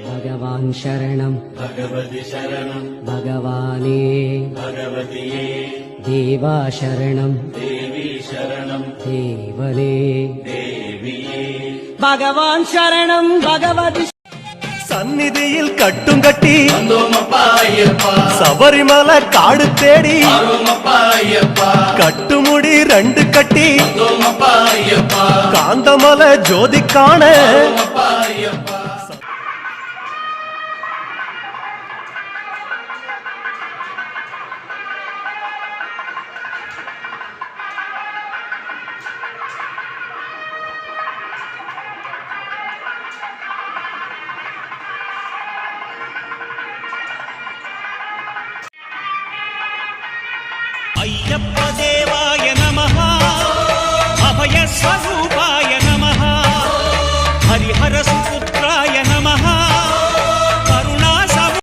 भगवान् शरणं भगवति शरणं भगवाने भगवतिये देवा शरणं देवी शरणं देवने देविये भगवान् शरणं भगवति சந்நிதியில் கட்டும் கட்டி வந்தோமப்பா ஐயப்பா சபரிமலை காடு தேடி ஆரோமப்பா ஐயப்பா கட்டுமுடி 2 கட்டி வந்தோமப்பா ஐயப்பா காந்தமலை ஜோதி காண ஆரோமப்பா ஐயப்பா अय्यप्प देवाय नमः अभय स्वरूप